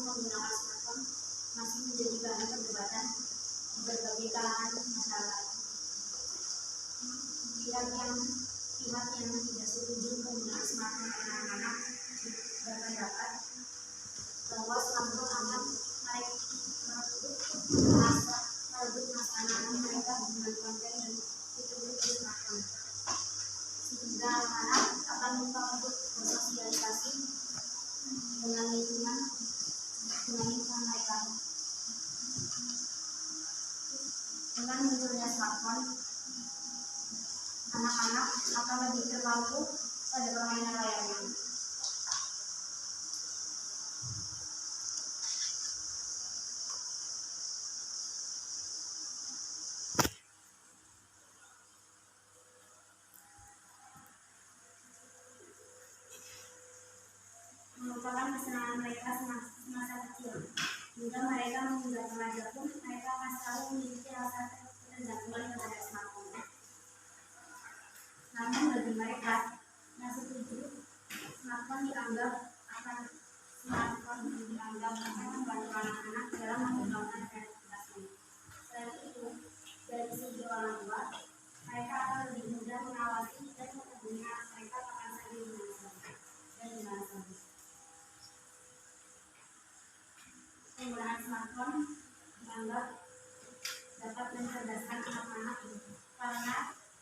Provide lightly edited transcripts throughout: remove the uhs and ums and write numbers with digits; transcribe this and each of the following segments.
menggunakan smartphone masih menjadi bahan perdebatan di berbagai kalangan masyarakat. Pihak yang tidak setuju penggunaan smartphone anak-anak berpendapat bahwa smartphone aman merebut masa anak-anak mereka dengan konten dan fitur di smartphone, sehingga anak-anak akan lupa untuk bersosialisasi dengan lingkungan mereka. Dengan munculnya smartphone, anak-anak akan lebih terpaku pada permainan layarnya. Merupakan kesenangan mereka semasa kecil. Hingga mereka menginjak remaja pun, mereka akan selalu memiliki rasa ketergantungan terhadap smartphone. Namun bagi mereka yang setuju, smartphone dianggap akan membantu anak-anak dalam mengembangkan kreativitasnya. Selain itu, dari segi orang tua, mereka akan lebih mudah mengawasi dan menghubungi anak mereka kapan saja dan di mana saja. Penggunaan smartphone dianggap dapat mencerdaskan anak-anak karena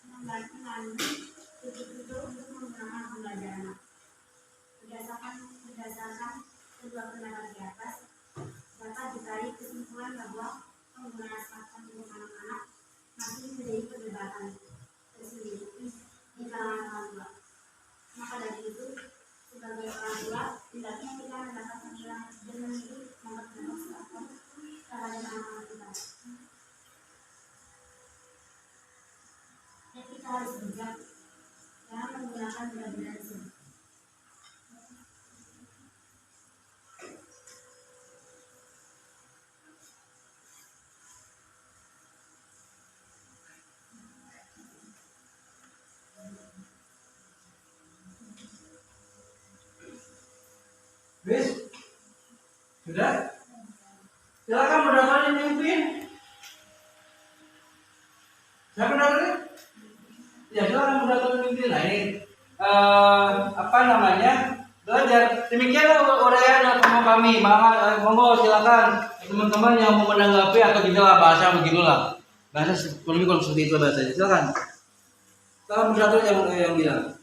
membantu fitur-fitur untuk menggunakan pembelajaran. Berdasarkan kedua pendapat di atas, dapat ditarik kesimpulan bahwa penggunaan smartphone untuk anak-anak masih menjadi perdebatan tersendiri di kalangan orang tua. Maka dari itu, sebagai orang tua, hendaknya kita mendapat pemikiran dan memilih menggunakan smartphone terhadap anak-anak kita. Dan kita harus bijak dalam menggunakan benda-benda tersebut. Bis, sudah? Silakan moderator yang memimpin. Siapa moderatornya? Ya, silakan moderator yang memimpin. Nah ini apa namanya? Belajar. Demikian uraian kamu kami. Monggo silakan teman-teman yang mau menanggapi atau gitulah bahasa begitulah. Bahasa kurang lebih seperti itu bahasanya. Silakan. Silakan moderator yang bilang.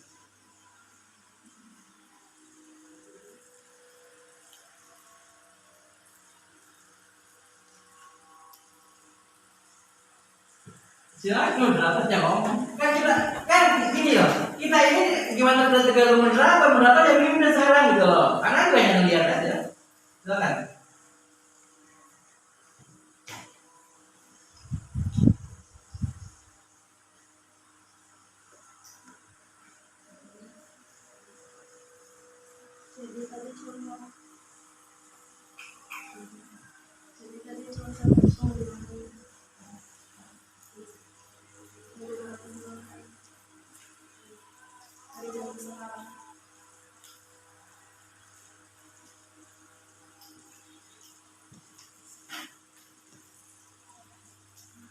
Silakan moderator yang ngomong. Kan gini loh. Kita ini gimana tergantung moderator yang mimpin sekarang gitu loh. Karena gue yang lihat aja. Silakan. Jadi tadi cuma satu dari zaman sekarang.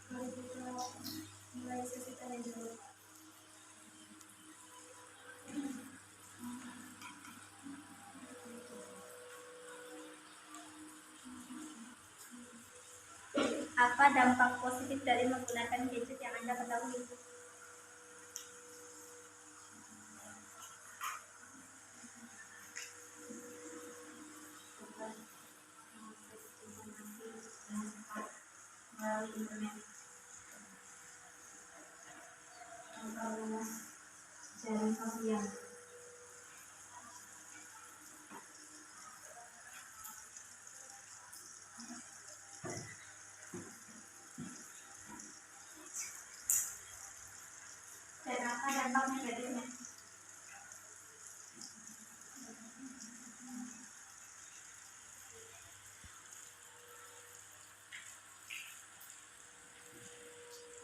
Mari kita mulai sesi tanya jawab. Apa dampak positif dari menggunakan gadget yang Anda ketahui? Melalui internet, memperluas jaring sosial. Dan apa dampak negatifnya?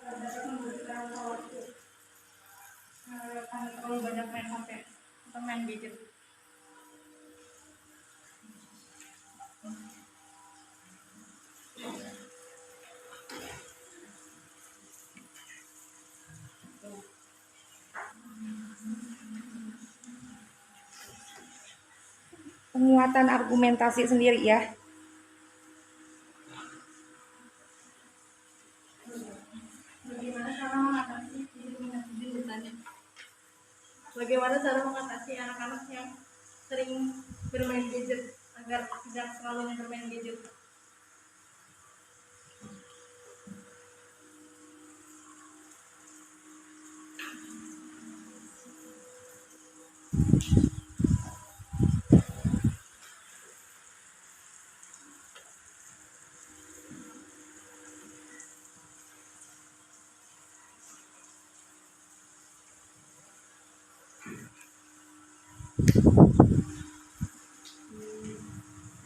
Dapat memberikan waktu karena terlalu banyak main HP atau main gadget. penguatan argumentasi sendiri ya. Bagaimana cara mengatasi Bagaimana cara mengatasi anak-anak yang sering bermain gadget agar tidak selalu bermain gadget?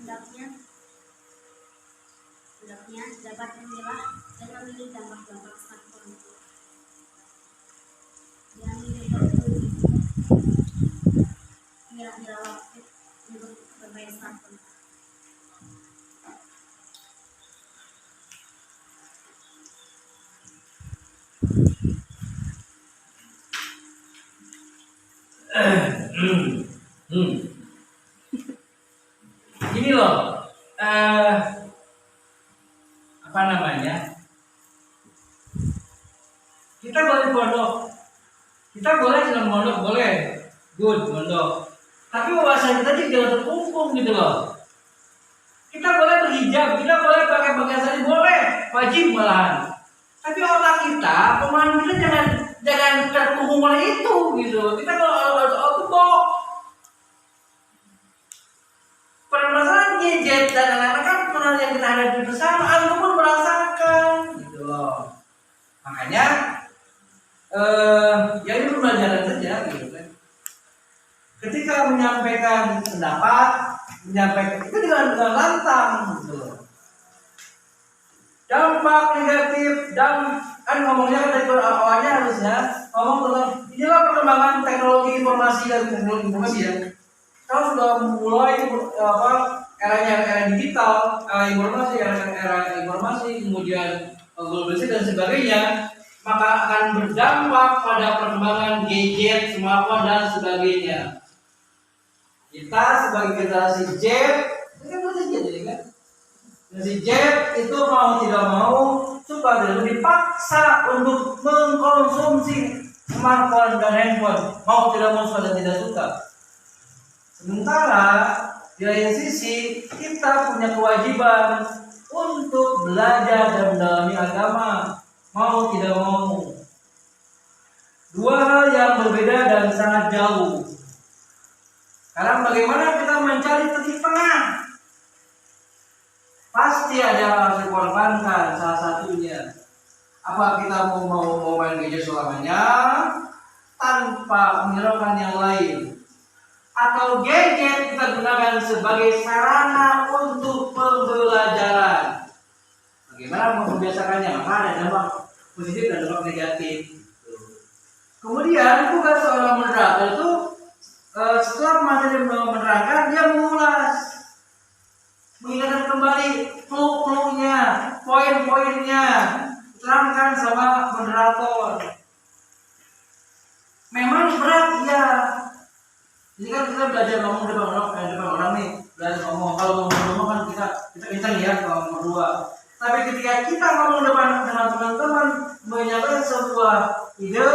hendaknya hendaknya dapat memilah dan memilih dampak-dampak smartphone. Jangan milah-milah waktu untuk bermain smartphone. Gini loh, apa namanya? Kita boleh mondok, kita boleh senang mondok, boleh, good mondok. Tapi wawasan kita juga jangan terkungkung gitu loh. Kita boleh berhijab, kita boleh pakai pakaian sari, boleh, wajib malahan. Tapi otak kita, pemahaman kita jangan terkungkung oleh itu gitu. Kita kalau itu kok permasalahan gadget dan anak-anak kan pernah yang kita hadapi bersama, aku pun merasakan gitu loh. Makanya ya ini pembelajaran saja gitu kan. Ketika menyampaikan pendapat, menyampaikan itu dengan lantang gitu loh. Dampak negatif dan kan ngomongnya kan dari awalnya harusnya ngomong tentang inilah perkembangan teknologi informasi dan teknologi informasi ya. Kalau sudah mulai era digital, era informasi, kemudian globalisasi dan sebagainya, maka akan berdampak pada perkembangan gadget, smartphone dan sebagainya. Kita sebagai generasi Z, ini kan generasi Z jadi kan? Generasi Z itu mau tidak mau supaya dipaksa untuk mengkonsumsi smartphone dan handphone, mau tidak mau suka dan tidak suka. Sementara di lain sisi kita punya kewajiban untuk belajar dan mendalami agama, mau tidak mau. Dua hal yang berbeda dan sangat jauh. Sekarang bagaimana kita mencari titik tengah? Pasti ada yang harus dikorbankan, salah satunya. Apa kita mau main gadget selamanya tanpa menghiraukan yang lain? Atau gadget kita gunakan sebagai sarana untuk pembelajaran? Bagaimana membiasakannya? Maka ada dampak positif dan dampak negatif. Kemudian tugas seorang moderator itu setelah materi menerangkan, dia mengulas, mengingatkan kembali clue-cluenya, poin-poinnya, terangkan sama moderator. Memang berat ya. Ini kan kita belajar ngomong depan orang nih, belajar ngomong. Kalau ngomong kan kita kencang ya kalau berdua. Tapi ketika kita ngomong depan teman-teman, menyampaikan sebuah ide,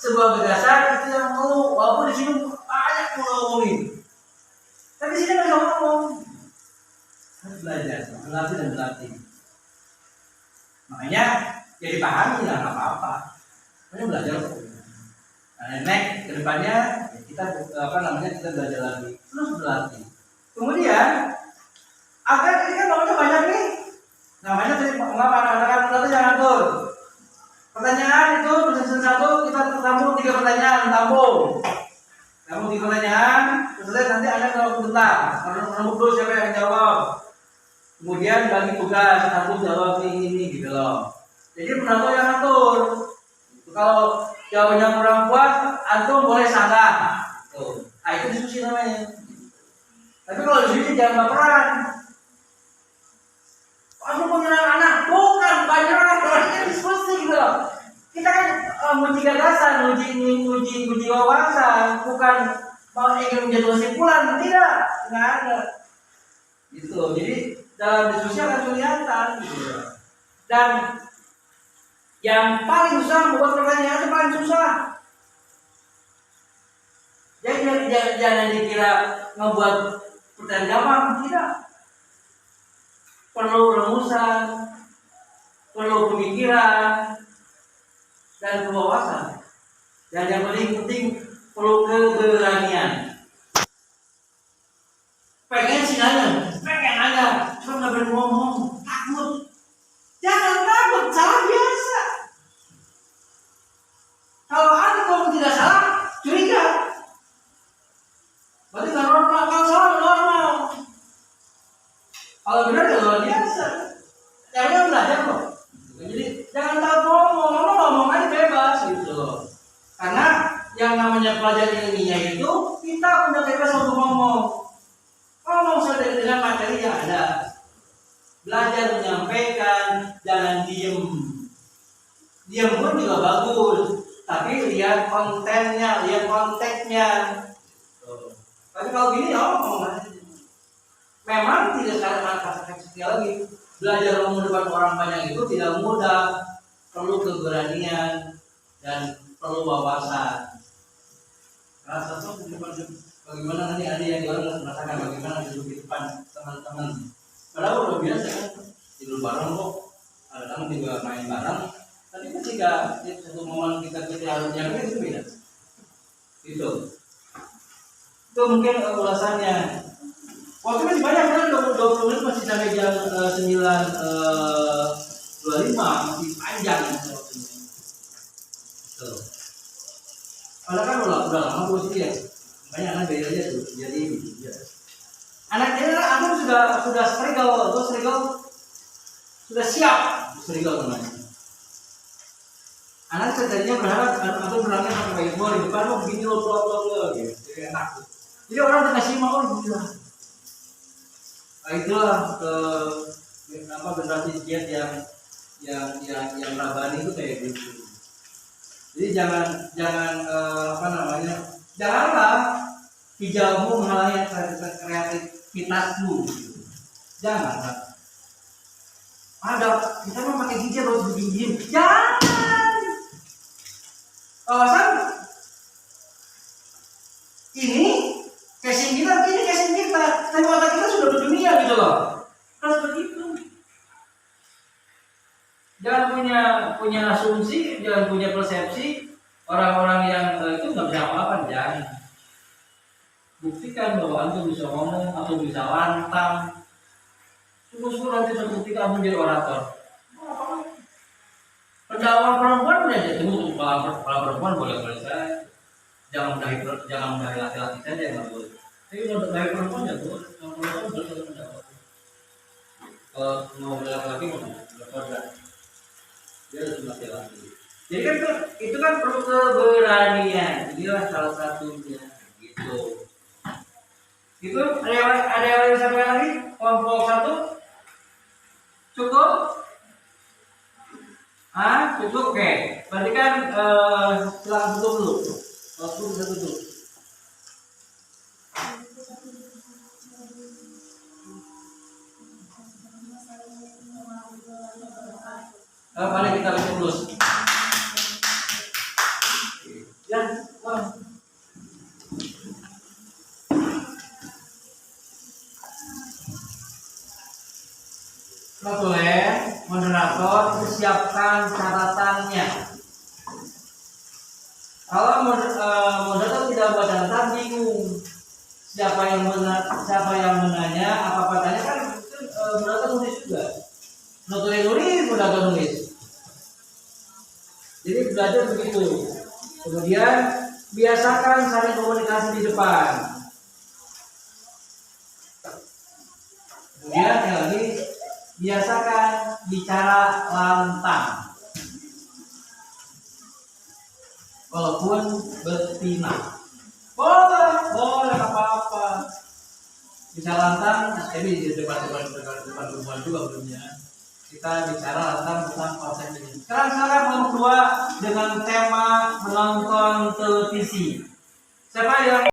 sebuah gagasan, itu yang perlu. Walaupun di sini banyak yang ngomongin, tapi di sini nggak bisa ngomong. Harus belajar, berlatih. Makanya ya dipahami lah, nggak apa-apa. Makanya belajar kok. Nah, next kedepannya ya kita kita belajar lagi, terus berlatih. Kemudian agar ini kan namanya banyak nih, namanya tadi mengapa anak-anak satu jangan atur. Pertanyaan itu persen satu kita tampung 3 pertanyaan, tampung 3 pertanyaan, selesai nanti Anda jawab sebentar. Nomor dulu siapa yang jawab. Kemudian bagi tugas, tampung jawab ini gitu loh. Jadi penonton yang atur. Kalau jawabannya kurang puas, antum boleh sanggah. Tuh, itu diskusi namanya. Tapi kalau di sini jangan baperan. Antum menyerang anak, bukan menyerang, ini diskusi gitu loh. Kita kan uji gagasan, uji wawasan, bukan mau ingin menjadi kesimpulan, tidak, nggak ada. Gitu. Jadi dalam diskusi akan kelihatan. Gitu. Dan yang paling susah membuat pertanyaan itu paling susah. Jadi jangan dikira membuat pertanyaan gampang, tidak. Perlu rumusan, perlu pemikiran, dan kewawasan. Dan yang paling penting perlu keberanian. Pengen sih nanya, cuma nggak berani ngomong, takut. Jangan takut, salah biasa. Kalau Anda ngomong tidak salah, curiga. Berarti nggak normal, kalau salah normal. Kalau benar ya luar biasa. Caranya belajar kok. Jadi jangan takut ngomong aja bebas gitu loh. Karena yang namanya pelajaran ilmiah itu kita punya bebas untuk ngomong saja dengan materi yang ada. Belajar menyampaikan, jangan diem. Diem pun juga bagus, tapi lihat kontennya, lihat konteksnya. Tapi kalau gini ya ngomong aja. Memang tidak secara kata-kata lagi. Belajar ngomong depan orang banyak itu tidak mudah, perlu keberanian dan perlu wawasan. Rasa bagaimana nanti ada yang orang merasakan bagaimana hidup di depan teman-teman. Padahal udah biasa kan tidur bareng kok, kadang juga main bareng. Tapi ketika satu momen kita harus jaga itu beda. Itu mungkin ulasannya. Waktu masih banyak kan 20 menit masih sampai jam 9.25 masih panjang waktunya. Tuh. Padahal kan udah lama posisi ya. Banyak kan beda aja tuh. Jadi ya. Anaknya aku sudah sterigel, sudah siap sterigel namanya. Anak tadinya berharap atau berangkat pakai baseball di depan mau begini lo gitu, jadi enak. Jadi orang dikasih mau gila. Itulah generasi Z yang rabani itu kayak gitu. Jadi janganlah hijaumu menghalangi kreativitasmu. Jangan. Ada kita mau pakai hijab harus begini. Jangan. Kawasan ini casing kita, tapi otak kita sudah berdunia gitu loh. Harus begitu. Jangan punya asumsi, jangan punya persepsi orang-orang yang itu nggak bisa apa-apa, jangan. Buktikan bahwa Anda bisa ngomong atau bisa lantang. Sungguh-sungguh nanti suatu ketika Anda menjadi orator. Pendakwah perempuan boleh jadi kalau perempuan boleh saya. Jangan mendahi laki-laki saja nggak boleh. Tapi untuk mendahi perempuan ya boleh. Kalau perempuan boleh mendakwah. Kalau mau laki-laki mau berkorban. Dia harus laki-laki. Jadi kan itu kan perlu keberanian. Inilah salah satunya gitu. Itu ada yang sampai lagi kelompok 1 cukup? Cukup, oke. Berarti kan silakan tutup dulu. Waktu bisa tutup. Mari kita lihat terus. Ya, boleh moderator siapkan catatannya. Kalau moderator tidak buat catatan bingung siapa yang menanya apa tanya kan moderator nulis juga. Moderator nulis. Jadi belajar begitu. Kemudian biasakan saling komunikasi di depan. Kemudian yang lagi biasakan bicara lantang. Walaupun betina. Boleh apa-apa. Bisa lantang, jadi di depan perempuan juga belumnya. Kita bicara lantang tentang konsep ini. Sekarang nomor 2 dengan tema menonton televisi. Siapa yang